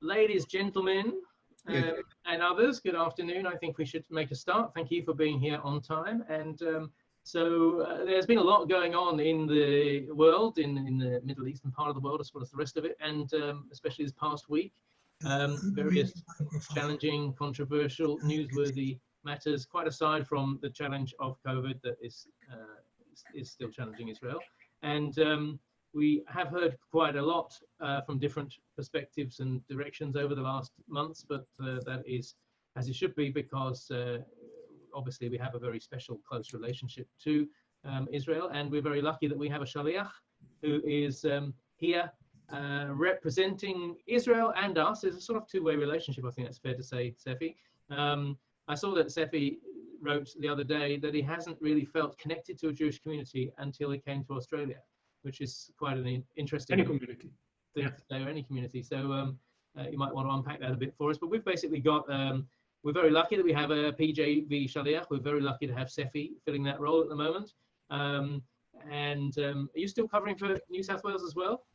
Ladies, gentlemen, and others, good afternoon. I think we should make a start. Thank you for being here on time. And there's been a lot going on in the world, in the Middle Eastern part of the world, as well as the rest of it, and especially this past week. Various challenging, controversial, newsworthy matters, quite aside from the challenge of COVID that is still challenging Israel. And we have heard quite a lot from different perspectives and directions over the last months, but that is as it should be, because obviously we have a very special, close relationship to Israel, and we're very lucky that we have a Shaliakh who is here representing Israel and us. It's a sort of two-way relationship, I think that's fair to say, Sefi. I saw that Sefi wrote the other day that he hasn't really felt connected to a Jewish community until he came to Australia, which is quite an interesting thing to say, or any community. So you might want to unpack that a bit for us. But we've basically got, we're very lucky that we have a PJV Shaliakh. We're very lucky to have Sefi filling that role at the moment. Are you still covering for New South Wales as well?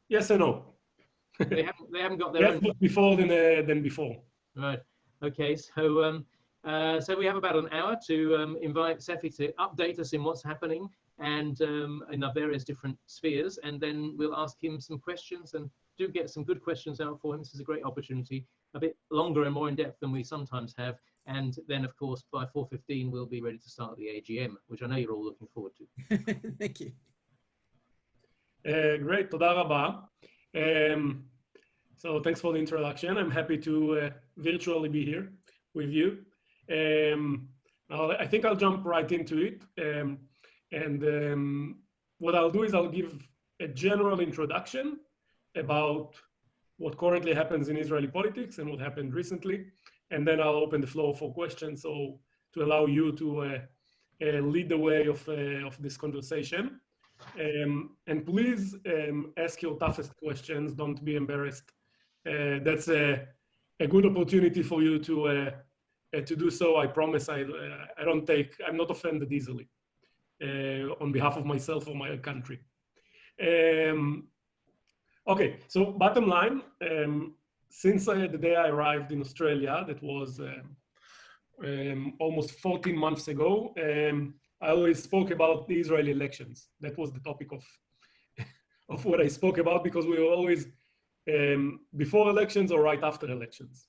Yes and no. They haven't got their own. Before than before. Right. Okay. So so we have about an hour to invite Sefi to update us in what's happening and in our various different spheres, and then we'll ask him some questions, and do get some good questions out for him. This is a great opportunity, a bit longer and more in depth than we sometimes have. And then, of course, by 4:15 we'll be ready to start the AGM, which I know you're all looking forward to. Thank you. Great, toda rabba. So thanks for the introduction. I'm happy to virtually be here with you. I think I'll jump right into it. What I'll do is I'll give a general introduction about what currently happens in Israeli politics and what happened recently. And then I'll open the floor for questions, so to allow you to lead the way of this conversation. And please ask your toughest questions. Don't be embarrassed. That's a good opportunity for you to do so. I promise I'm not offended easily on behalf of myself or my country. Okay, so bottom line, since the day I arrived in Australia, that was almost 14 months ago, I always spoke about the Israeli elections. That was the topic of what I spoke about, because we were always before elections or right after elections.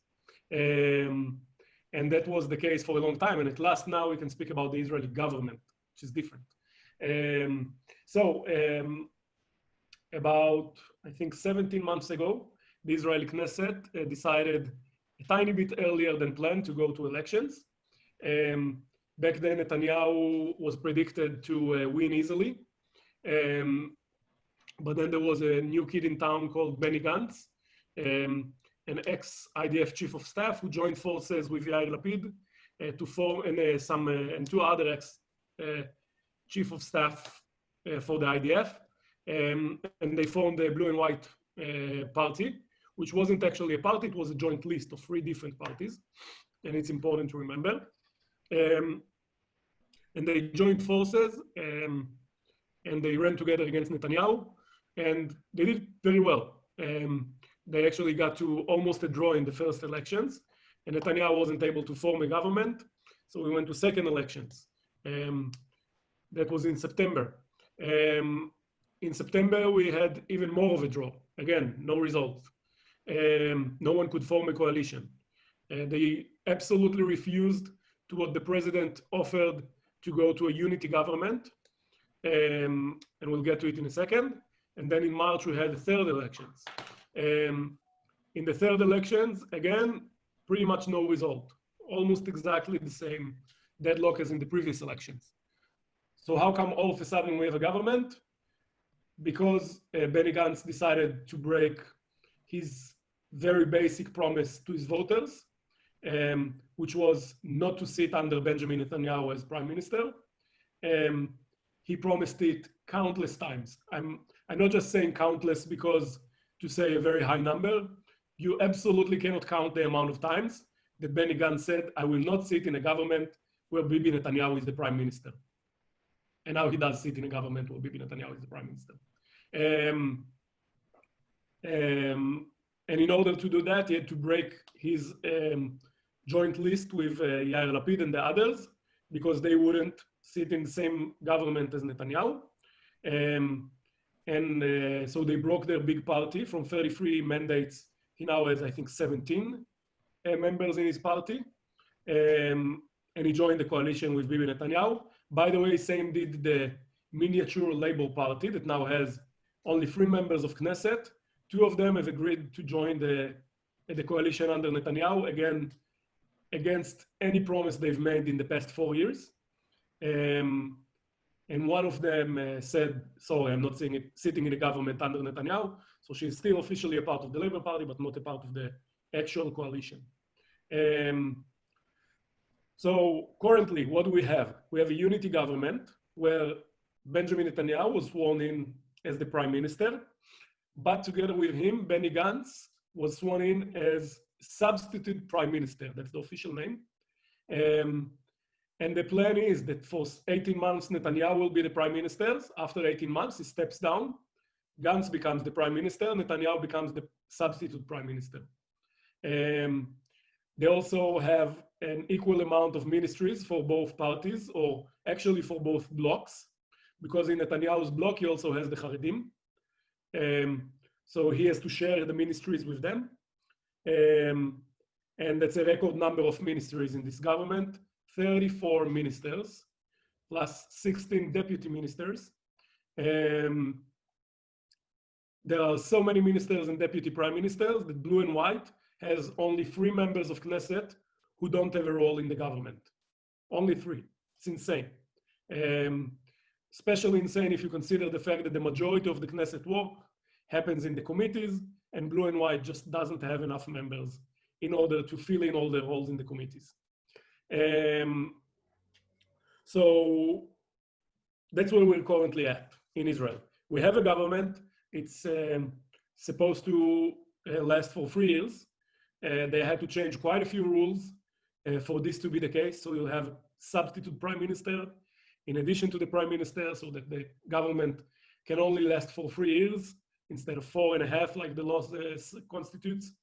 And that was the case for a long time. And at last now we can speak about the Israeli government, which is different. About, I think, 17 months ago, the Israeli Knesset decided a tiny bit earlier than planned to go to elections. Back then, Netanyahu was predicted to win easily. But then there was a new kid in town called Benny Gantz, an ex-IDF chief of staff who joined forces with Yair Lapid to form, and two other ex-chief of staff for the IDF. And they formed the Blue and White Party, which wasn't actually a party, it was a joint list of 3 different parties. And it's important to remember. And they joined forces and they ran together against Netanyahu, and they did very well. They actually got to almost a draw in the first elections, and Netanyahu wasn't able to form a government. So we went to second elections. That was in September. In September, we had even more of a draw. Again, no results. No one could form a coalition. They absolutely refused to what the president offered, to go to a unity government. And we'll get to it in a second. And then in March, we had the third elections. In the third elections, again, pretty much no result. Almost exactly the same deadlock as in the previous elections. So how come all of a sudden we have a government? Because Benny Gantz decided to break his very basic promise to his voters, which was not to sit under Benjamin Netanyahu as prime minister. He promised it countless times. I'm not just saying countless because to say a very high number. You absolutely cannot count the amount of times that Benny Gantz said, I will not sit in a government where Bibi Netanyahu is the prime minister. And now he does sit in a government where Bibi Netanyahu is the prime minister. And in order to do that, he had to break his joint list with Yair Lapid and the others, because they wouldn't sit in the same government as Netanyahu. So they broke their big party from 33 mandates. He now has, I think, 17 members in his party. And he joined the coalition with Bibi Netanyahu. By the way, same did the miniature Labour Party that now has only 3 members of Knesset. 2 of them have agreed to join the coalition under Netanyahu, again, against any promise they've made in the past 4 years. And one of them said, sorry, I'm not sitting in the government under Netanyahu. So she's still officially a part of the Labour Party, but not a part of the actual coalition. So currently, what do we have? We have a unity government where Benjamin Netanyahu was sworn in as the prime minister, but together with him, Benny Gantz was sworn in as substitute prime minister. That's the official name. And the plan is that for 18 months, Netanyahu will be the prime minister. After 18 months, he steps down. Gantz becomes the prime minister. Netanyahu becomes the substitute prime minister. They also have an equal amount of ministries for both parties, or actually for both blocks, because in Netanyahu's bloc, he also has the Haredim. So he has to share the ministries with them. And that's a record number of ministries in this government, 34 ministers, plus 16 deputy ministers. There are so many ministers and deputy prime ministers that Blue and White has only 3 members of Knesset who don't have a role in the government. Only 3. It's insane. Especially insane if you consider the fact that the majority of the Knesset work happens in the committees, and Blue and White just doesn't have enough members in order to fill in all the roles in the committees. So that's where we're currently at in Israel. We have a government. It's supposed to last for 3 years. They had to change quite a few rules for this to be the case. So you'll have substitute prime minister in addition to the prime minister, so that the government can only last for 3 years instead of 4.5 like the law constitutes.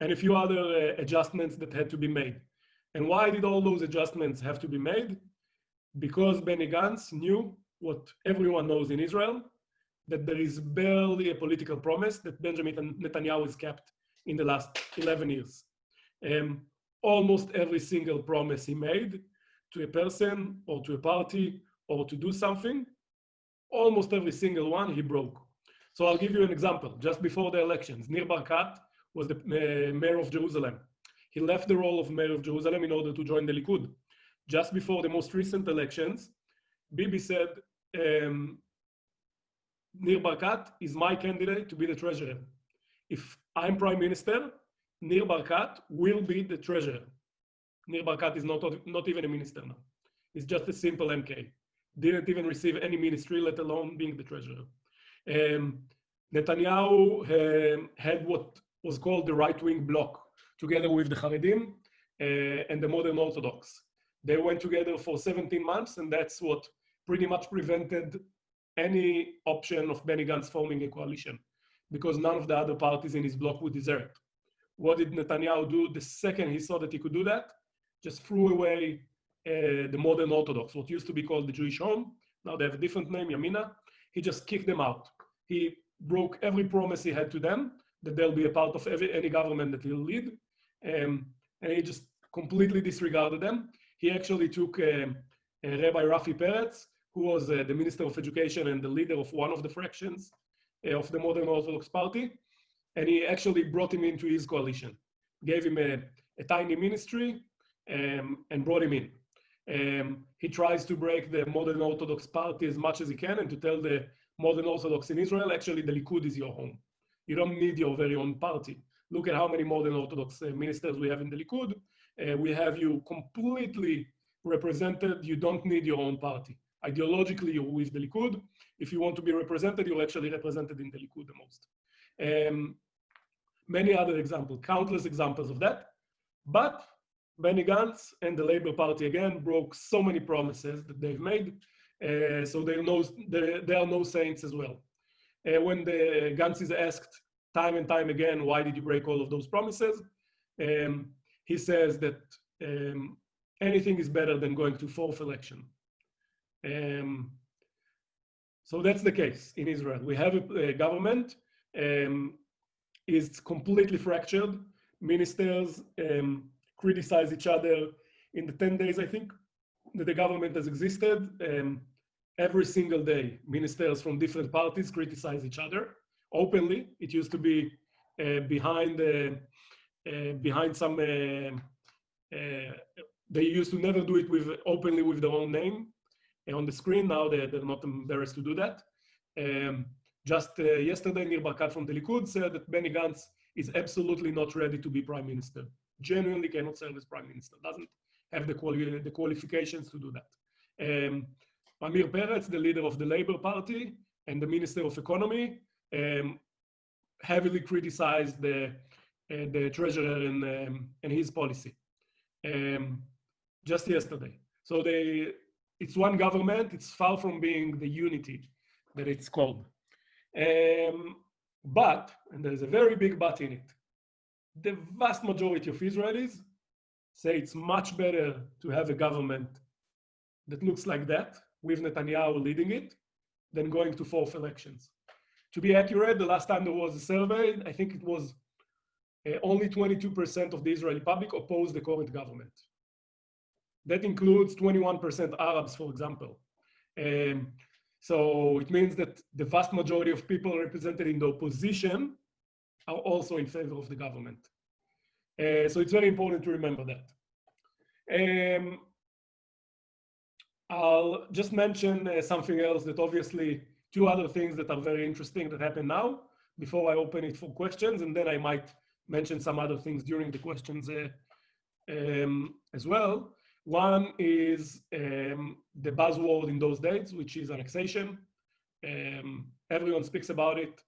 And a few other adjustments that had to be made. And why did all those adjustments have to be made? Because Benny Gantz knew what everyone knows in Israel, that there is barely a political promise that Benjamin Netanyahu has kept in the last 11 years. Almost every single promise he made to a person or to a party or to do something, almost every single one he broke. So I'll give you an example. Just before the elections, Nir Barkat was the mayor of Jerusalem. He left the role of mayor of Jerusalem in order to join the Likud. Just before the most recent elections, Bibi said, Nir Barkat is my candidate to be the treasurer. If I'm prime minister, Nir Barkat will be the treasurer. Nir Barkat is not even a minister now. He's just a simple MK. Didn't even receive any ministry, let alone being the treasurer. Netanyahu had what was called the right-wing bloc, together with the Haredim and the modern Orthodox. They went together for 17 months, and that's what pretty much prevented any option of Benny Gantz forming a coalition, because none of the other parties in his bloc would desert. What did Netanyahu do the second he saw that he could do that? Just threw away the modern Orthodox, what used to be called the Jewish Home. Now they have a different name, Yamina. He just kicked them out. He broke every promise he had to them, that they'll be a part of any government that he'll lead. And he just completely disregarded them. He actually took Rabbi Rafi Peretz, who was the Minister of Education and the leader of one of the fractions of the Modern Orthodox Party, and he actually brought him into his coalition, gave him a tiny ministry, and brought him in. He tries to break the Modern Orthodox Party as much as he can, and to tell the Modern Orthodox in Israel, actually the Likud is your home. You don't need your very own party. Look at how many Modern Orthodox ministers we have in the Likud. We have you completely represented. You don't need your own party. Ideologically, you're with the Likud. If you want to be represented, you're actually represented in the Likud the most. Many other examples, countless examples of that. But Benny Gantz and the Labour Party again broke so many promises that they've made. So they are no saints as well. When the Gantz is asked time and time again, why did you break all of those promises? He says that anything is better than going to fourth election. So that's the case in Israel. We have a government is completely fractured. Ministers criticize each other. In the 10 days, I think, that the government has existed, every single day, ministers from different parties criticize each other openly. It used to be behind some, they used to never do it openly with their own name on the screen. Now they're not embarrassed to do that. Just yesterday, Nir Barkat from the Likud said that Benny Gantz is absolutely not ready to be prime minister. Genuinely cannot serve as prime minister. Doesn't have the qualifications to do that. Amir Peretz, the leader of the Labour Party and the Minister of Economy, heavily criticized the treasurer and his policy just yesterday. So it's one government. It's far from being the unity that it's called. But, and there's a very big but in it, the vast majority of Israelis say it's much better to have a government that looks like that, with Netanyahu leading it, than going to fourth elections. To be accurate, the last time there was a survey, I think it was only 22% of the Israeli public opposed the current government. That includes 21% Arabs, for example. So it means that the vast majority of people represented in the opposition are also in favor of the government. So it's very important to remember that. I'll just mention something else, that obviously two other things that are very interesting that happen now before I open it for questions, and then I might mention some other things during the questions as well. One is the buzzword in those days, which is annexation. Everyone speaks about it.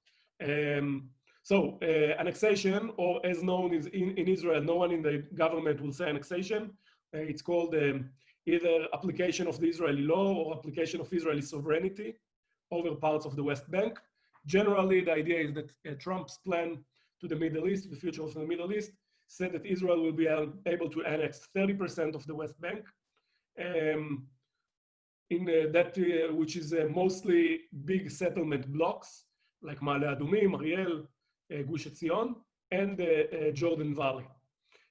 So annexation, or as known as in Israel, no one in the government will say annexation. It's called either application of the Israeli law or application of Israeli sovereignty over parts of the West Bank. Generally, the idea is that Trump's plan to the Middle East, the future of the Middle East, said that Israel will be able to annex 30% of the West Bank, which is mostly big settlement blocks like Ma'ale Adumim, Ariel, Gush Etzion, and the Jordan Valley.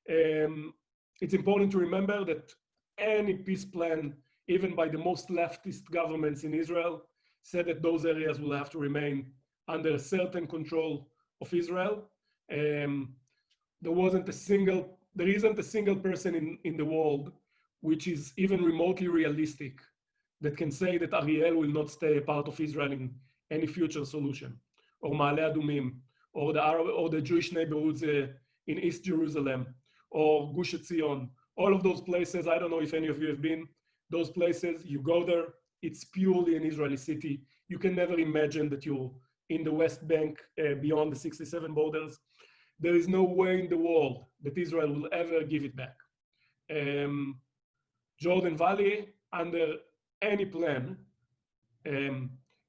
It's important to remember that any peace plan, even by the most leftist governments in Israel, said that those areas will have to remain under a certain control of Israel. There isn't a single person in the world which is even remotely realistic that can say that Ariel will not stay a part of Israel in any future solution, or Ma'ale Adumim, or the Jewish neighborhoods in East Jerusalem, or Gush Etzion. All of those places, I don't know if any of you have been, those places, you go there, it's purely an Israeli city. You can never imagine that you're in the West Bank beyond the 67 borders. There is no way in the world that Israel will ever give it back. Jordan Valley, under any plan,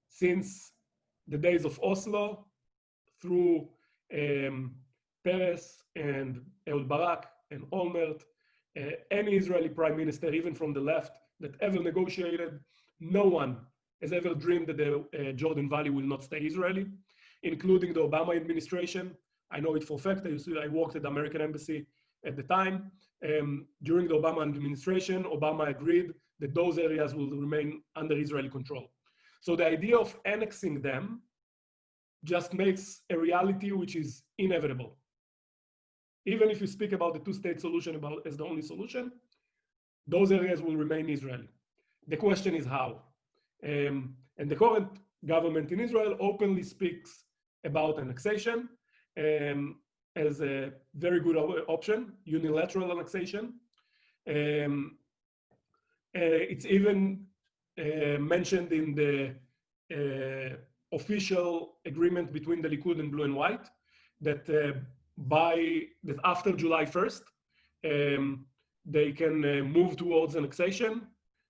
since the days of Oslo, through Peres and Ehud Barak and Olmert, any Israeli prime minister, even from the left, that ever negotiated, no one has ever dreamed that the Jordan Valley will not stay Israeli, including the Obama administration. I know it for a fact. I worked at the American Embassy at the time. During the Obama administration, Obama agreed that those areas will remain under Israeli control. So the idea of annexing them just makes a reality which is inevitable. Even if you speak about the two-state solution as the only solution, those areas will remain Israeli. The question is how. And the current government in Israel openly speaks about annexation as a very good option, unilateral annexation. It's even mentioned in the official agreement between the Likud and Blue and White that that after July 1st, they can move towards annexation,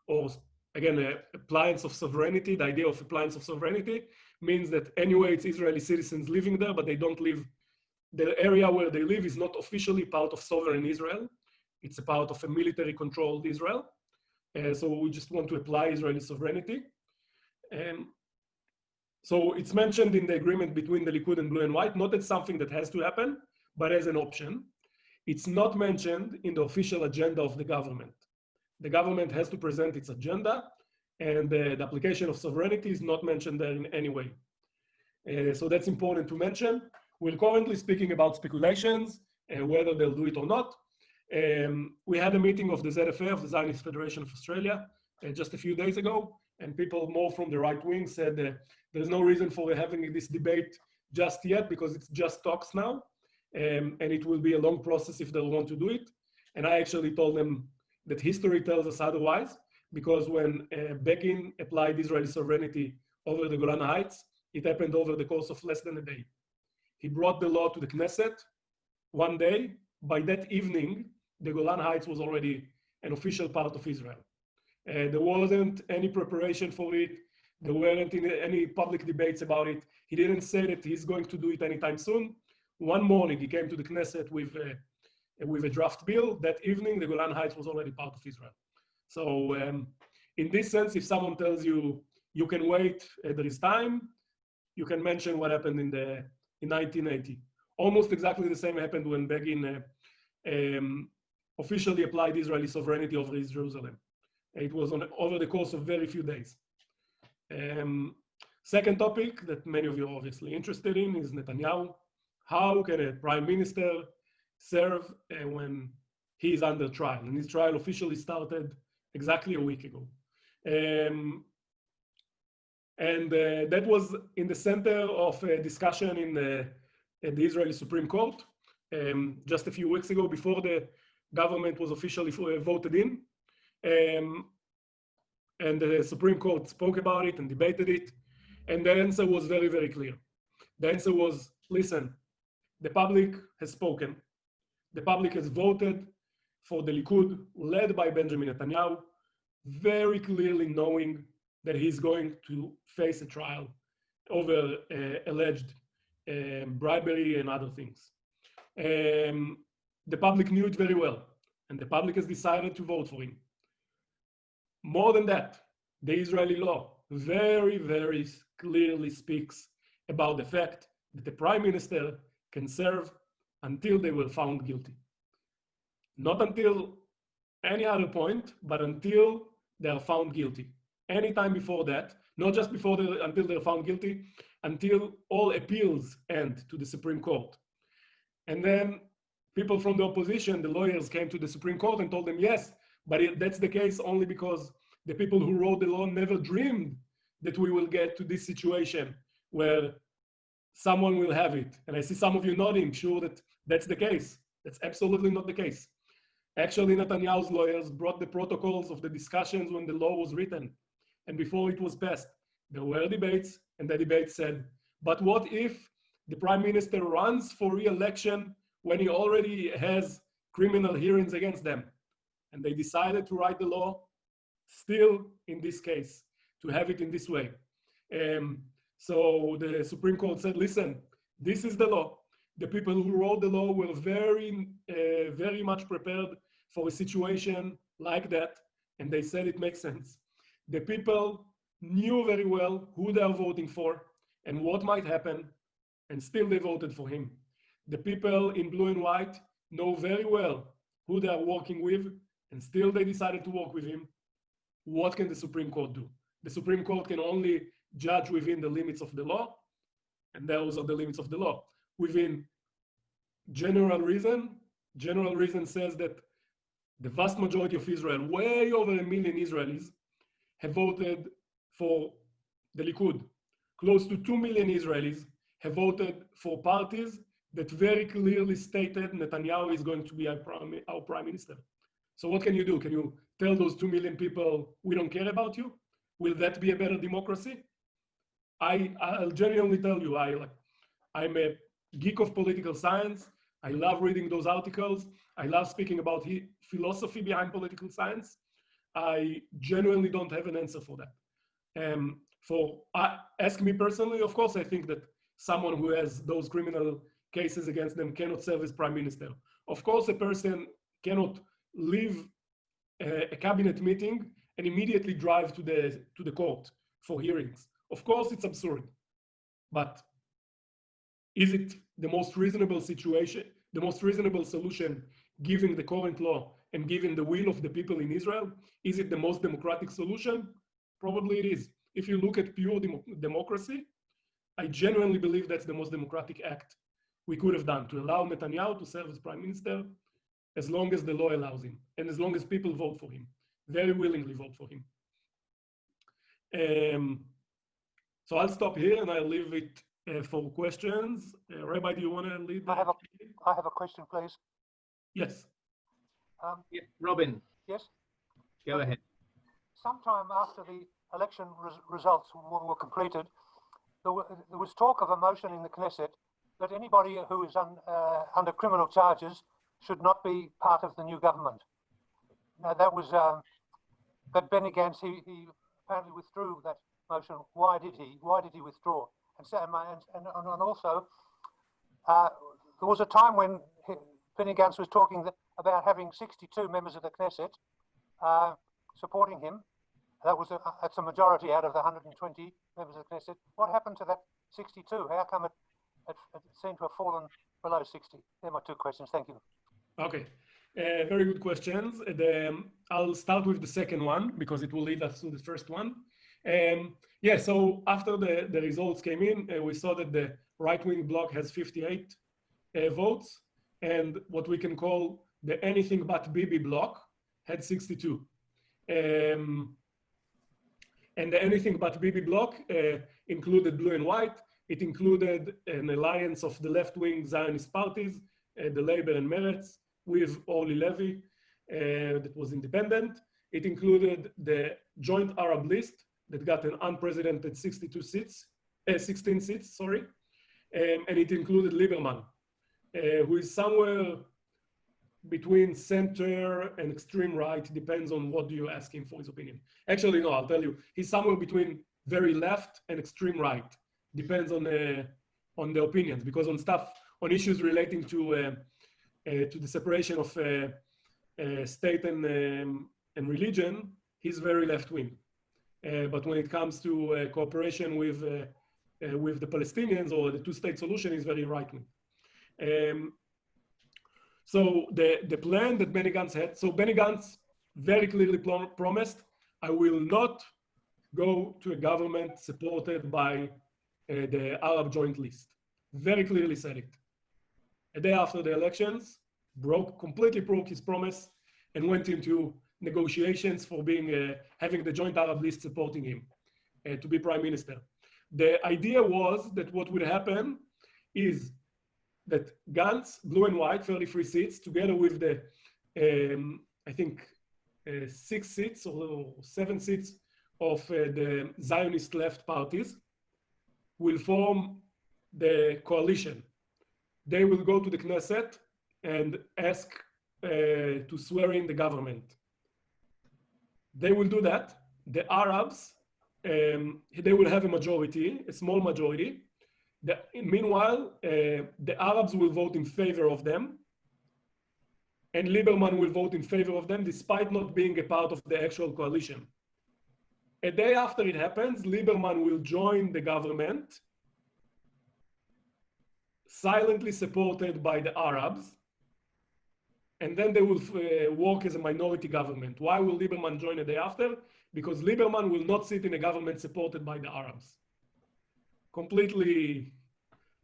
or again, appliance of sovereignty, the idea of appliance of sovereignty, means that anyway it's Israeli citizens living there, but they don't live, the area where they live is not officially part of sovereign Israel. It's a part of a military controlled Israel. So we just want to apply Israeli sovereignty. So it's mentioned in the agreement between the Likud and Blue and White, not as something that has to happen, but as an option. It's not mentioned in the official agenda of the government. The government has to present its agenda, and the application of sovereignty is not mentioned there in any way. So that's important to mention. We're currently speaking about speculations, whether they'll do it or not. We had a meeting of the ZFA, of the Zionist Federation of Australia, just a few days ago, and people more from the right wing said there's no reason for having this debate just yet because it's just talks now, and it will be a long process if they'll want to do it. And I actually told them that history tells us otherwise, because when Begin applied Israeli sovereignty over the Golan Heights, it happened over the course of less than a day. He brought the law to the Knesset one day. By that evening, the Golan Heights was already an official part of Israel. There wasn't any preparation for it. There weren't any public debates about it. He didn't say that he's going to do it anytime soon. One morning, he came to the Knesset with a draft bill. That evening, the Golan Heights was already part of Israel. So in this sense, if someone tells you, you can wait, there is time, you can mention what happened in 1980. Almost exactly the same happened when Begin officially applied Israeli sovereignty over East Jerusalem. It was over the course of very few days. Second topic that many of you are obviously interested in is Netanyahu. How can a prime minister serve when he is under trial? And his trial officially started exactly a week ago. That was in the center of a discussion in the Israeli Supreme Court just a few weeks ago, before the government was officially voted in. And the Supreme Court spoke about it and debated it. And the answer was very, very clear. The answer was, listen, the public has spoken. The public has voted for the Likud, led by Benjamin Netanyahu, very clearly knowing that he's going to face a trial over alleged bribery and other things. The public knew it very well, and the public has decided to vote for him. More than that, the Israeli law very, very clearly speaks about the fact that the prime minister can serve until they were found guilty. Not until any other point, but until they are found guilty. Anytime before that, not just until they're found guilty, until all appeals end to the Supreme Court. And then people from the opposition, the lawyers, came to the Supreme Court and told them, yes, but that's the case only because the people who wrote the law never dreamed that we will get to this situation where someone will have it. And I see some of you nodding, sure that that's the case. That's absolutely not the case. Actually, Netanyahu's lawyers brought the protocols of the discussions when the law was written and before it was passed. There were debates, and the debate said, but what if the prime minister runs for re-election when he already has criminal hearings against them? And they decided to write the law still in this case, to have it in this way. So the Supreme Court said, listen, this is the law. The people who wrote the law were very, very much prepared for a situation like that, and they said it makes sense. The people knew very well who they are voting for and what might happen, and still they voted for him. The people in blue and white know very well who they are working with, and still they decided to work with him. What can the Supreme Court do? The Supreme Court can only judge within the limits of the law, and those are the limits of the law. Within general reason says that the vast majority of Israel, way over 1 million Israelis, have voted for the Likud. Close to 2 million Israelis have voted for parties that very clearly stated Netanyahu is going to be our prime minister. So what can you do? Can you tell those 2 million people, we don't care about you? Will that be a better democracy? I'll genuinely tell you, I'm a geek of political science. I love reading those articles. I love speaking about philosophy behind political science. I genuinely don't have an answer for that. Ask me personally, of course, I think that someone who has those criminal cases against them cannot serve as prime minister. Of course, a person cannot leave a cabinet meeting and immediately drive to the court for hearings. Of course, it's absurd. But is it the most reasonable situation, the most reasonable solution, given the current law and given the will of the people in Israel? Is it the most democratic solution? Probably it is. If you look at pure democracy, I genuinely believe that's the most democratic act we could have done, to allow Netanyahu to serve as prime minister as long as the law allows him and as long as people vote for him, very willingly vote for him. So I'll stop here and I'll leave it for questions. Rabbi, do you want to lead? I have a question, please. Yes. Yeah, Robin. Yes? Go ahead. Sometime after the election results were completed, there was talk of a motion in the Knesset that anybody who is under criminal charges should not be part of the new government. Now that was, that Benny Gantz, he apparently withdrew that motion. Why did he withdraw? And also, there was a time when Benny Gantz was talking about having 62 members of the Knesset supporting him. That's a majority out of the 120 members of the Knesset. What happened to that 62? How come it seemed to have fallen below 60? They're my two questions. Thank you. Okay, very good questions. I'll start with the second one because it will lead us to the first one. Yeah, so after the results came in, we saw that the right-wing bloc has 58 votes, and what we can call the anything but Bibi bloc had 62. And the anything but Bibi bloc included blue and white. It included an alliance of the left-wing Zionist parties, the Labour and Meretz, with Orly Levy, that was independent. It included the joint Arab list that got an unprecedented 16 seats, sorry. And it included Lieberman, who is somewhere between center and extreme right, depends on what do you ask him for his opinion. Actually, no, I'll tell you, he's somewhere between very left and extreme right, depends on the opinions, because on issues relating to the separation of state and religion, he's very left-wing. But when it comes to cooperation with the Palestinians or the two-state solution, he's very right-wing. So the plan that Benny Gantz had, so Benny Gantz very clearly promised, I will not go to a government supported by the Arab joint list. Very clearly said it. A day after the elections, completely broke his promise and went into negotiations for having the joint Arab list supporting him to be prime minister. The idea was that what would happen is that Gantz, blue and white, 33 seats, together with the, I think, 6 seats or 7 seats of the Zionist left parties, will form the coalition. They will go to the Knesset and ask to swear in the government. They will do that. The Arabs, they will have a majority, a small majority. Meanwhile, the Arabs will vote in favor of them, and Lieberman will vote in favor of them, despite not being a part of the actual coalition. A day after it happens, Lieberman will join the government, silently supported by the Arabs, and then they will work as a minority government. Why will Lieberman join a day after? Because Lieberman will not sit in a government supported by the Arabs. Completely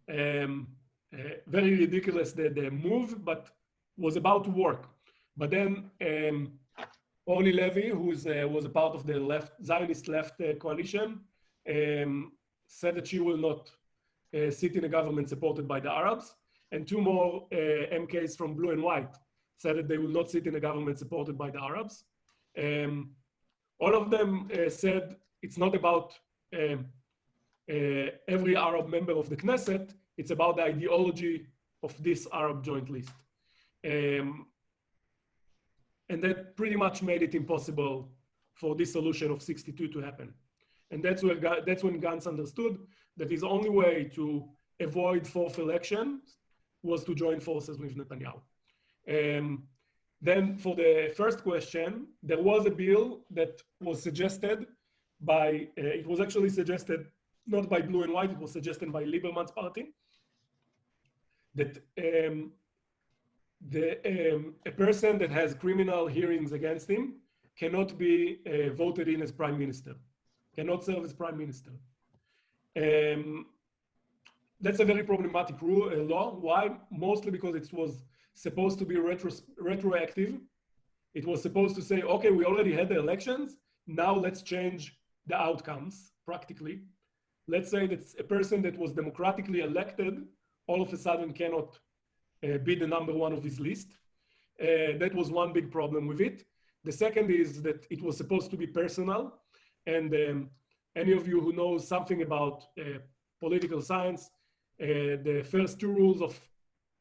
very ridiculous the move, but was about to work. But then Orly Levy, who was a part of the Zionist left coalition, said that she will not sit in a government supported by the Arabs. And 2 more MKs from blue and white said that they will not sit in a government supported by the Arabs. All of them said it's not about every Arab member of the Knesset, it's about the ideology of this Arab joint list. And that pretty much made it impossible for this solution of 62 to happen. And that's when Gantz understood that his only way to avoid fourth elections was to join forces with Netanyahu. Then for the first question, there was a bill that was suggested by, it was actually suggested not by Blue and White, it was suggested by Lieberman's party, that a person that has criminal hearings against him cannot be voted in as prime minister, cannot serve as prime minister. That's a very problematic law. Why? Mostly because it was supposed to be retroactive. It was supposed to say, okay, we already had the elections, now let's change the outcomes practically. Let's say that a person that was democratically elected all of a sudden cannot be the number one of his list. That was one big problem with it. The second is that it was supposed to be personal. And any of you who knows something about political science, the first two rules of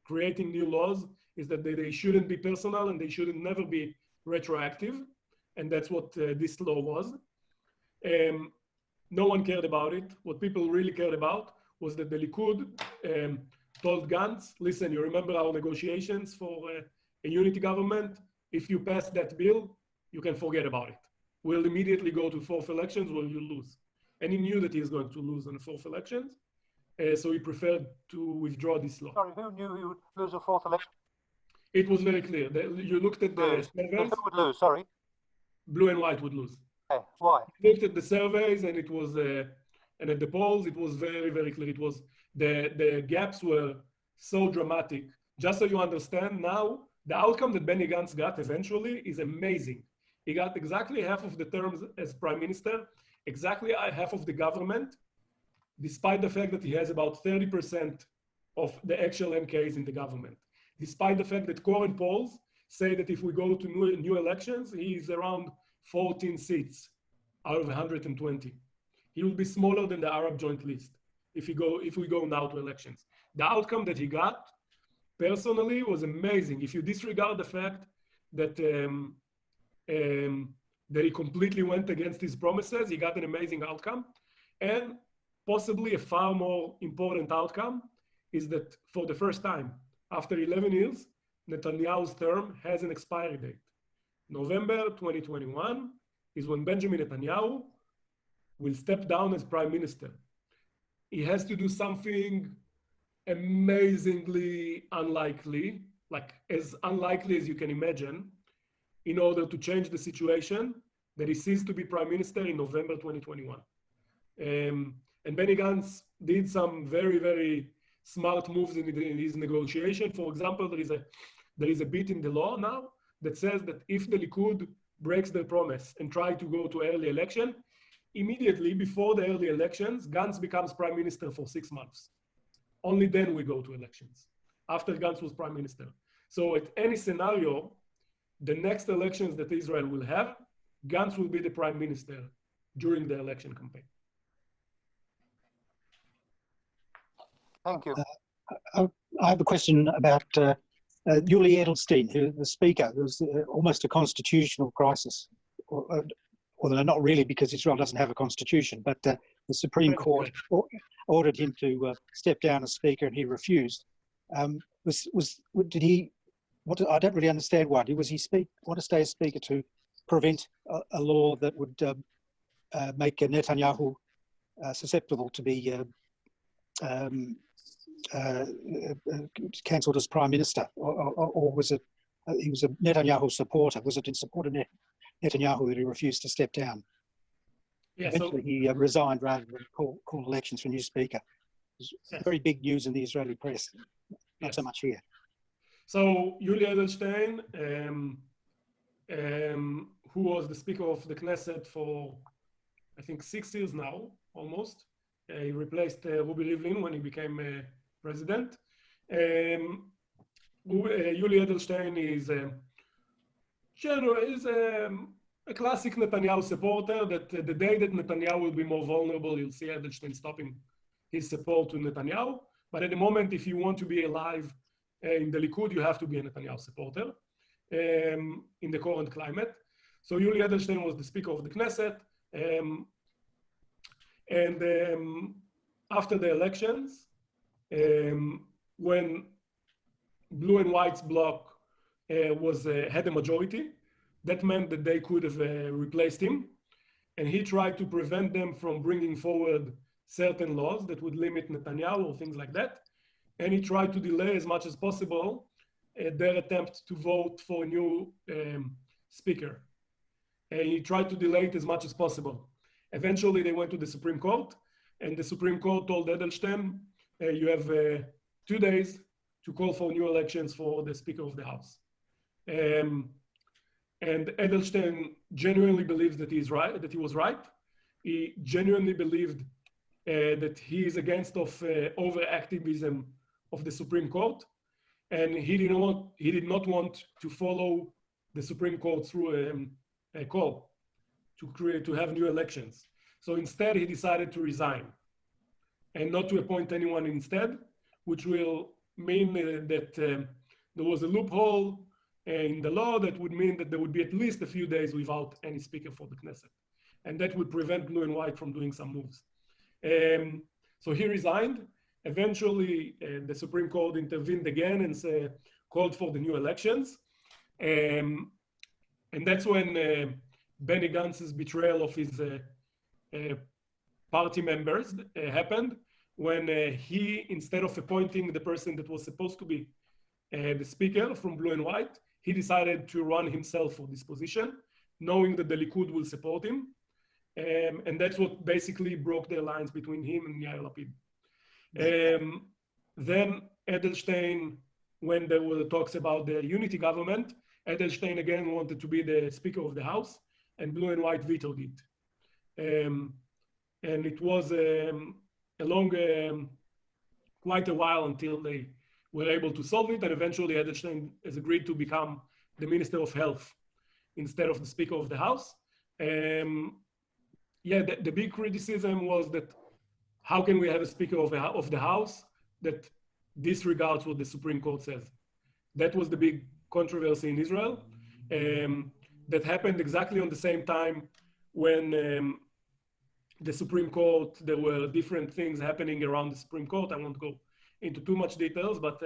creating new laws is that they shouldn't be personal and they shouldn't never be retroactive. And that's what this law was. No one cared about it. What people really cared about was that the Likud told Gantz, listen, you remember our negotiations for a unity government? If you pass that bill, you can forget about it. We'll immediately go to fourth elections where you lose. And he knew that he was going to lose on the fourth elections. So he preferred to withdraw this law. Sorry, who knew he would lose a fourth election? It was very clear. You looked at the surveys. Who would lose, sorry? Blue and White would lose. Okay. Why? You looked at the surveys and it was, and at the polls, it was very, very clear. It was, the gaps were so dramatic. Just so you understand now, the outcome that Benny Gantz got eventually is amazing. He got exactly half of the terms as prime minister, exactly half of the government, despite the fact that he has about 30% of the actual MKs in the government. Despite the fact that current polls say that if we go to new elections, he is around 14 seats out of 120. He will be smaller than the Arab Joint List if we go now to elections. The outcome that he got personally was amazing. If you disregard the fact that that he completely went against his promises, he got an amazing outcome. And possibly a far more important outcome is that for the first time, after 11 years, Netanyahu's term has an expiry date. November 2021 is when Benjamin Netanyahu will step down as prime minister. He has to do something amazingly unlikely, like as unlikely as you can imagine, in order to change the situation that he ceased to be prime minister in November 2021. And Benny Gantz did some very, very smart moves in his negotiation. For example, there is a bit in the law now that says that if the Likud breaks their promise and try to go to early election, immediately before the early elections, Gantz becomes prime minister for 6 months. Only then we go to elections, after Gantz was prime minister. So at any scenario, the next elections that Israel will have, Gantz will be the prime minister during the election campaign. Thank you. I have a question about Yuli Edelstein, the speaker. There was almost a constitutional crisis, although not really, because Israel doesn't have a constitution, but the Supreme Court ordered him to step down as speaker, and he refused. I don't really understand why. Want to stay as speaker to prevent a law that would make Netanyahu susceptible to be cancelled as prime minister, or was it he was a Netanyahu supporter? Was it in support of Netanyahu that he refused to step down? Yeah, eventually he resigned rather than call elections for a new speaker. It was very big news in the Israeli press, not so much here. So Yuli Edelstein, who was the speaker of the Knesset for, I think, 6 years now, almost. He replaced Rubi Rivlin when he became president. Yuli Edelstein is a classic Netanyahu supporter, that the day that Netanyahu will be more vulnerable, you'll see Edelstein stopping his support to Netanyahu. But at the moment, if you want to be alive in the Likud, you have to be a Netanyahu supporter in the current climate. So Yuli Edelstein was the speaker of the Knesset. And after the elections, when Blue and White's bloc had a majority, that meant that they could have replaced him. And he tried to prevent them from bringing forward certain laws that would limit Netanyahu or things like that. And he tried to delay as much as possible their attempt to vote for a new speaker. And he tried to delay it as much as possible. Eventually, they went to the Supreme Court, and the Supreme Court told Edelstein, you have 2 days to call for new elections for the Speaker of the House. And Edelstein genuinely believes that he was right. He genuinely believed that he is against over-activism of the Supreme Court, and he did not want to follow the Supreme Court through a call to have new elections. So instead, he decided to resign and not to appoint anyone instead, which will mean that there was a loophole in the law that would mean that there would be at least a few days without any speaker for the Knesset. And that would prevent Blue and White from doing some moves. So he resigned. Eventually, the Supreme Court intervened again and called for the new elections. And that's when Benny Gantz's betrayal of his party members happened, when he, instead of appointing the person that was supposed to be the speaker from Blue and White, he decided to run himself for this position, knowing that the Likud will support him. And that's what basically broke the alliance between him and Yair Lapid. Then Edelstein, when there were talks about the unity government, Edelstein again wanted to be the Speaker of the House, and Blue and White vetoed it. And it was quite a while until they were able to solve it, and eventually Edelstein has agreed to become the Minister of Health instead of the Speaker of the House. Yeah, the big criticism was that how can we have a Speaker of the House that disregards what the Supreme Court says? That was the big controversy in Israel. That happened exactly on the same time when the Supreme Court, there were different things happening around the Supreme Court. I won't go into too much details, but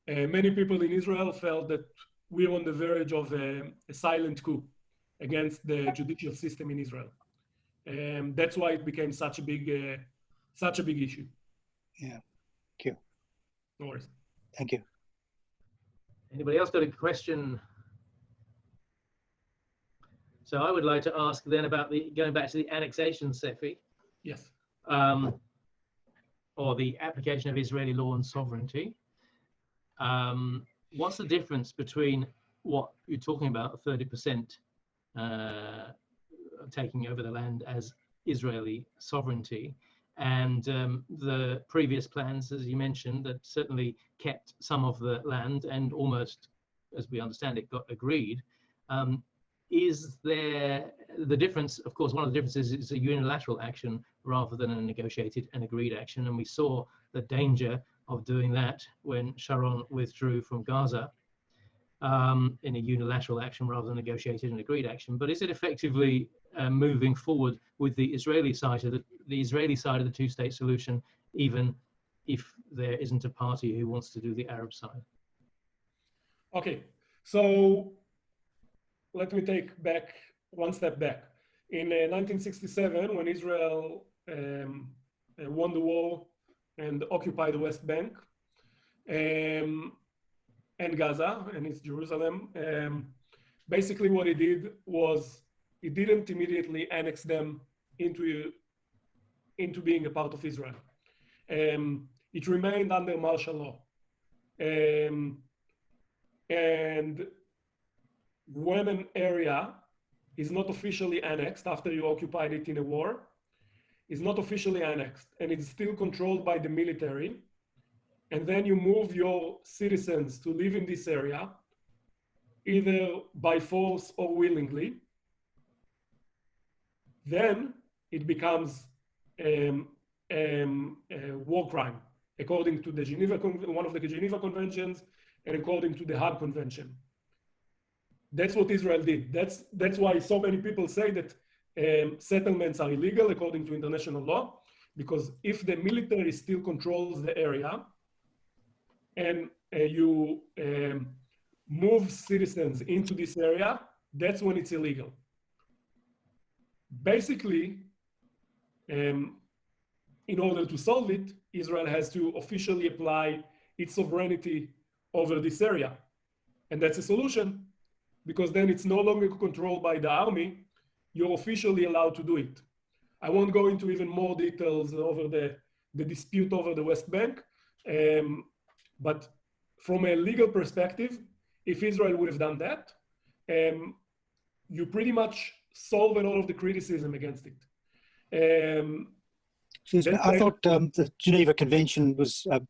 many people in Israel felt that we're on the verge of a silent coup against the judicial system in Israel. That's why it became such a big issue. Yeah, thank you. No worries. Thank you. Anybody else got a question? So I would like to ask then about going back to the annexation, Sefi. Yes. Or the application of Israeli law and sovereignty. What's the difference between what you're talking about, 30% taking over the land as Israeli sovereignty, and the previous plans, as you mentioned, that certainly kept some of the land and almost, as we understand it, got agreed. Is there the difference? Of course, one of the differences is a unilateral action rather than a negotiated and agreed action. And we saw the danger of doing that when Sharon withdrew from Gaza in a unilateral action rather than negotiated and agreed action. But is it effectively moving forward with the Israeli side of the two-state solution, even if there isn't a party who wants to do the Arab side? Okay, so let me take one step back. In 1967, when Israel won the war and occupied the West Bank and Gaza and East Jerusalem, basically what it did was it didn't immediately annex them into being a part of Israel. It remained under martial law. And when an area is not officially annexed after you occupied it in a war, is not officially annexed and it's still controlled by the military, and then you move your citizens to live in this area, either by force or willingly, then it becomes a war crime, according to one of the Geneva Conventions and according to the Hague Convention. That's what Israel did. That's why so many people say that settlements are illegal according to international law, because if the military still controls the area and you move citizens into this area, that's when it's illegal. Basically, in order to solve it, Israel has to officially apply its sovereignty over this area. And that's a solution, because then it's no longer controlled by the army. You're officially allowed to do it. I won't go into even more details over the dispute over the West Bank. But from a legal perspective, if Israel would have done that, you pretty much solve a lot of the criticism against it. I thought the Geneva Convention was a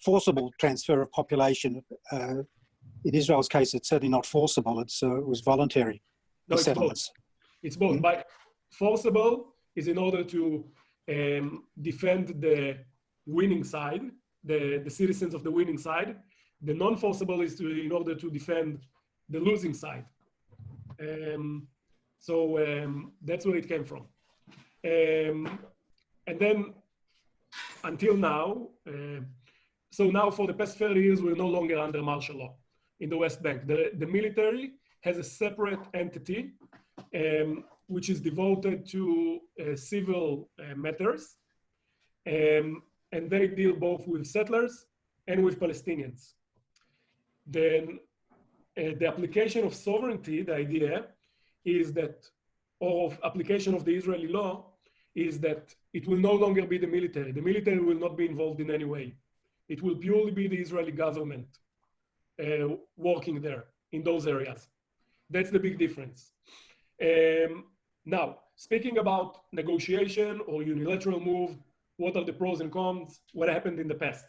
forcible transfer of population. In Israel's case, it's certainly not forcible. It was voluntary. No, it's settlements. Both. It's both. Mm-hmm. But forcible is in order to defend the winning side, the citizens of the winning side. The non-forcible is in order to defend the losing side. That's where it came from. And then until now, so now for the past 30 years, we're no longer under martial law in the West Bank. The military has a separate entity which is devoted to civil matters. And they deal both with settlers and with Palestinians. Then the application of sovereignty, the idea is that, or of application of the Israeli law, is that it will no longer be the military. The military will not be involved in any way. It will purely be the Israeli government working there in those areas. That's the big difference. Now, speaking about negotiation or unilateral move, what are the pros and cons? What happened in the past?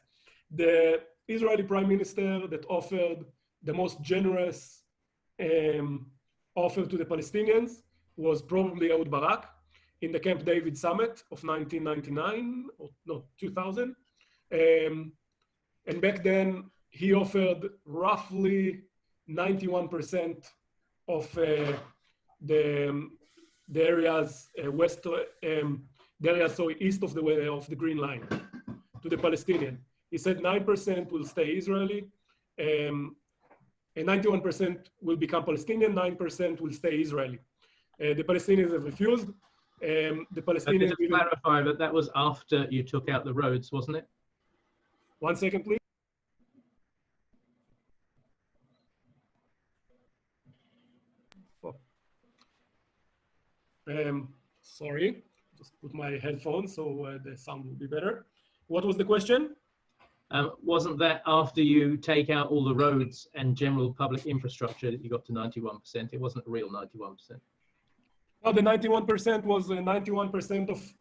The Israeli prime minister that offered the most generous offer to the Palestinians was probably Ehud Barak in the Camp David summit of 1999, or no, 2000. And back then, he offered roughly 91% of the areas east of the Green Line to the Palestinian. He said 9% will stay Israeli, and 91% will become Palestinian, 9% will stay Israeli. The Palestinians have refused. The Palestinians just clarify that that was after you took out the roads, wasn't it? 1 second, please. Sorry, just put my headphones so the sound will be better. What was the question? Wasn't that after you take out all the roads and general public infrastructure that you got to 91%? It wasn't a real 91%. No, the 91% was 91% of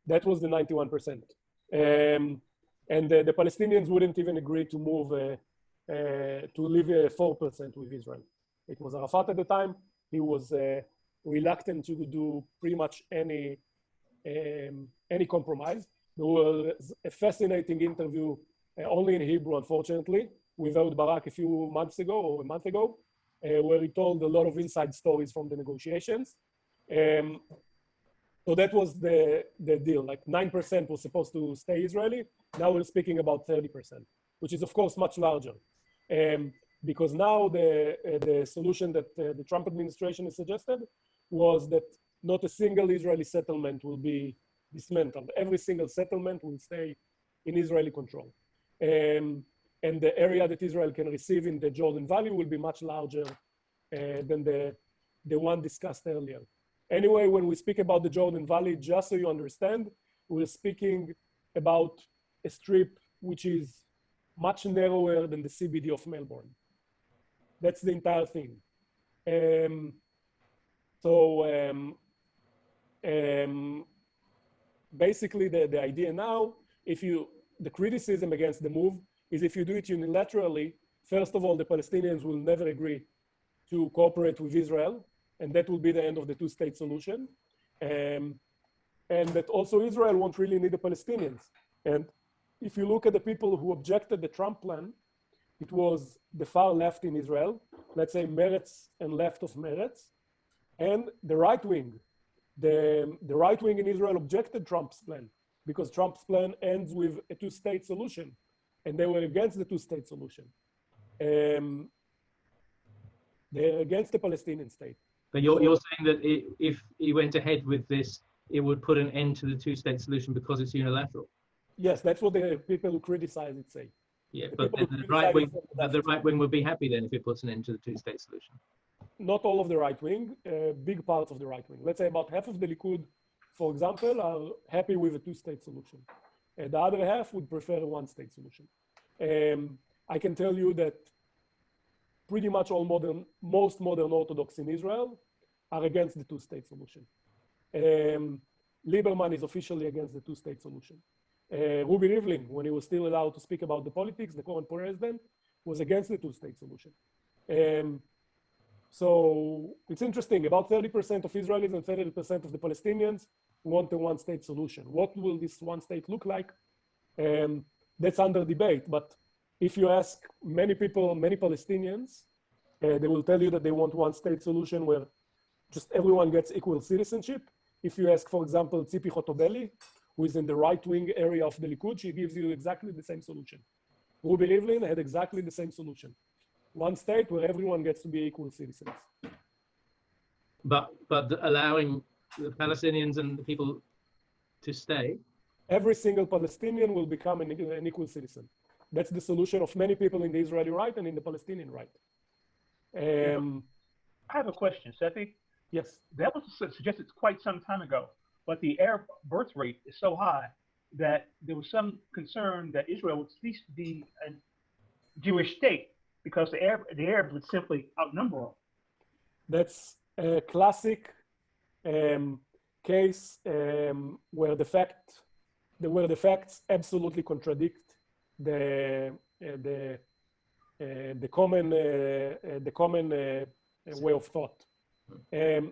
that was the 91%. And the Palestinians wouldn't even agree to move to live 4% with Israel. It was Arafat at the time. He was reluctant to do pretty much any compromise. There was a fascinating interview, only in Hebrew, unfortunately, with Ehud Barak a few months ago or a month ago, where he told a lot of inside stories from the negotiations. So that was the deal. Like 9% was supposed to stay Israeli. Now we're speaking about 30%, which is of course much larger. Because now the solution that the Trump administration has suggested was that not a single Israeli settlement will be dismantled. Every single settlement will stay in Israeli control. And the area that Israel can receive in the Jordan Valley will be much larger than the one discussed earlier. Anyway, when we speak about the Jordan Valley, just so you understand, we're speaking about a strip which is much narrower than the CBD of Melbourne. That's the entire thing. Basically, the idea now, the criticism against the move is if you do it unilaterally, first of all, the Palestinians will never agree to cooperate with Israel, and that will be the end of the two-state solution. And that also Israel won't really need the Palestinians. And if you look at the people who objected the Trump plan, it was the far left in Israel, let's say Meretz and left of Meretz, and the right wing. The right wing in Israel objected Trump's plan because Trump's plan ends with a two-state solution, and they were against the two-state solution. They're against the Palestinian state. But you're saying that if he went ahead with this, it would put an end to the two-state solution because it's unilateral. Yes, that's what the people who criticize it say. Yeah, but the right wing would be happy then if it puts an end to the two-state solution. Not all of the right wing, big parts of the right wing. Let's say about half of the Likud, for example, are happy with a two-state solution. The other half would prefer a one-state solution. I can tell you that pretty much most modern Orthodox in Israel are against the two-state solution. Lieberman is officially against the two-state solution. Ruby Rivlin, when he was still allowed to speak about the politics, the current president, was against the two-state solution. So it's interesting, about 30% of Israelis and 30% of the Palestinians want a one-state solution. What will this one state look like? That's under debate, but if you ask many people, many Palestinians, they will tell you that they want one-state solution where just everyone gets equal citizenship. If you ask, for example, Tzipi Hotobelli, who is in the right-wing area of the Likud, she gives you exactly the same solution. Ruby Rivlin had exactly the same solution. One state where everyone gets to be equal citizens. But allowing the Palestinians and the people to stay? Every single Palestinian will become an equal citizen. That's the solution of many people in the Israeli right and in the Palestinian right. I have a question, Sefi. Yes. That was suggested quite some time ago, but the Arab birth rate is so high that there was some concern that Israel would cease to be a Jewish state because the Arabs would simply outnumber them. That's a classic case where the facts absolutely contradict the common way of thought.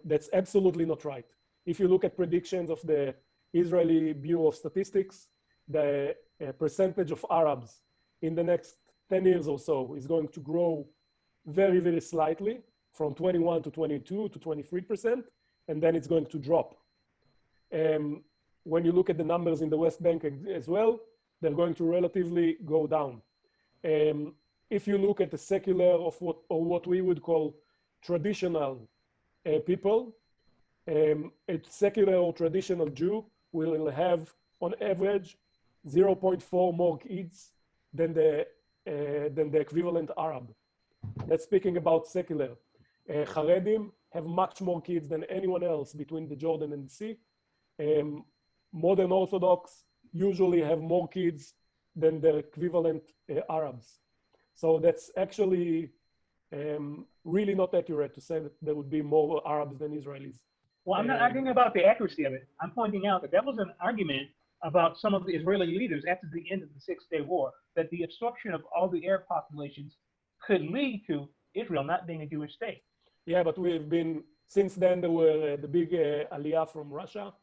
That's absolutely not right. If you look at predictions of the Israeli Bureau of Statistics, the percentage of Arabs in the next 10 years or so is going to grow very, very slightly from 21 to 22 to 23%, and then it's going to drop. When you look at the numbers in the West Bank as well, they're going to relatively go down. If you look at the secular of what we would call traditional people, a secular or traditional Jew will have on average 0.4 more kids than the equivalent Arab. That's speaking about secular. Haredim have much more kids than anyone else between the Jordan and the sea. Modern Orthodox usually have more kids than their equivalent Arabs. So that's actually really not accurate to say that there would be more Arabs than Israelis. Well, I'm not arguing about the accuracy of it. I'm pointing out that was an argument about some of the Israeli leaders after the end of the Six-Day War, that the absorption of all the Arab populations could lead to Israel not being a Jewish state. Yeah, but we've been, since then there were the big aliyah from Russia,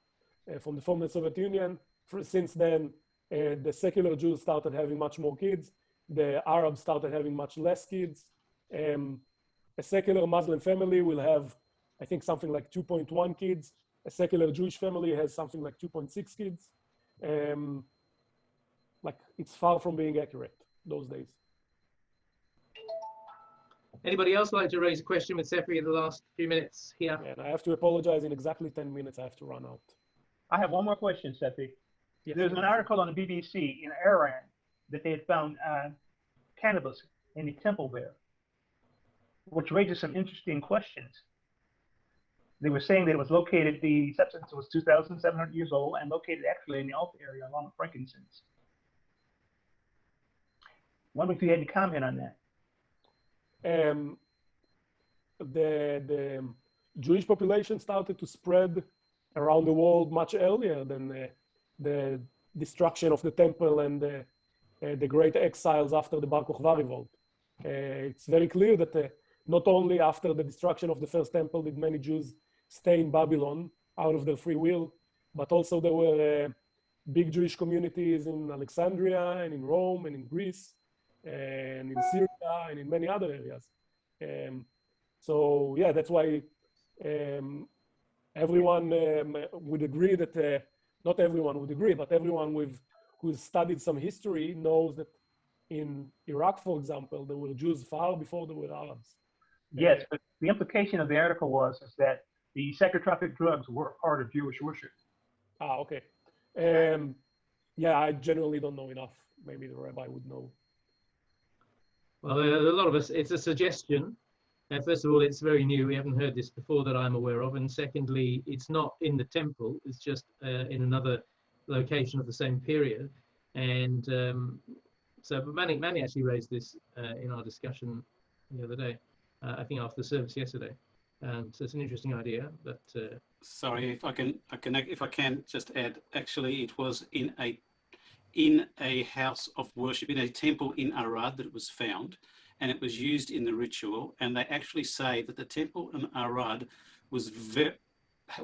from the former Soviet Union. Since then, the secular Jews started having much more kids. The Arabs started having much less kids. A secular Muslim family will have, I think, something like 2.1 kids. A secular Jewish family has something like 2.6 kids. Like, it's far from being accurate those days. Anybody else like to raise a question with Sefi in the last few minutes here? And I have to apologize, in exactly 10 minutes I have to run out. I have one more question, Sefi. Yes. There's an article on the BBC in Iran that they had found cannabis in a temple there, which raises some interesting questions. They were saying that it was located, the substance was 2,700 years old and located actually in the Alta area along with frankincense. Wonder if you had any comment on that. The Jewish population started to spread around the world much earlier than the destruction of the temple and the great exiles after the Bar Kokhba revolt. It's very clear that not only after the destruction of the first temple did many Jews stay in Babylon out of their free will, but also there were big Jewish communities in Alexandria and in Rome and in Greece and in Syria and in many other areas. So yeah, that's why everyone would agree that, not everyone would agree, but everyone who's studied some history knows that in Iraq, for example, there were Jews far before there were Arabs. Yes, but the implication of the article was that the psychotropic drugs were part of Jewish worship. Ah, okay. Yeah, I generally don't know enough. Maybe the rabbi would know. Well, a lot of us, it's a suggestion. First of all, it's very new. We haven't heard this before that I'm aware of. And secondly, it's not in the temple. It's just in another location of the same period. And so but Manny actually raised this in our discussion the other day, I think after the service yesterday. So it's an interesting idea. But sorry, if I can just add, actually, it was in a house of worship, in a temple in Arad that it was found, and it was used in the ritual. And they actually say that the temple in Arad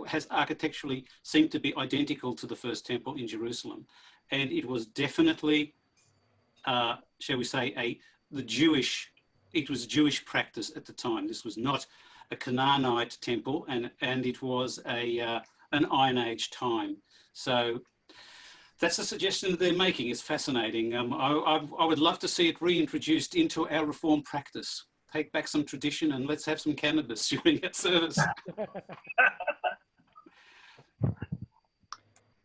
has architecturally seemed to be identical to the first temple in Jerusalem, and it was definitely, shall we say, it was Jewish practice at the time. This was not a Canaanite temple, and it was an Iron Age time. So that's a suggestion that they're making. It's fascinating. I would love to see it reintroduced into our Reform practice. Take back some tradition and let's have some cannabis during that service.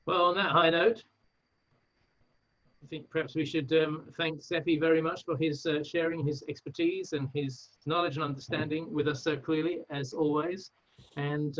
well, on that high note, I think perhaps we should thank Sefi very much for his sharing his expertise and his knowledge and understanding with us so clearly, as always. And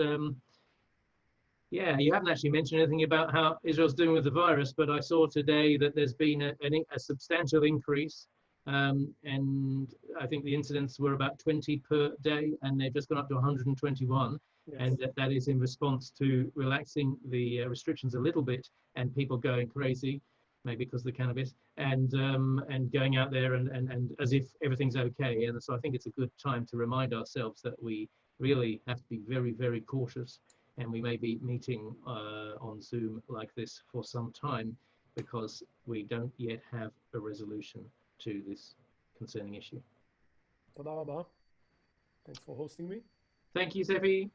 yeah, you haven't actually mentioned anything about how Israel's doing with the virus, but I saw today that there's been a substantial increase. And I think the incidents were about 20 per day, and they've just gone up to 121. Yes. And that is in response to relaxing the restrictions a little bit and people going crazy, maybe because of the cannabis, and going out there and as if everything's okay. And so I think it's a good time to remind ourselves that we really have to be very, very cautious. And we may be meeting on Zoom like this for some time because we don't yet have a resolution to this concerning issue. Toda rabba. Thanks for hosting me. Thank you, Sefi.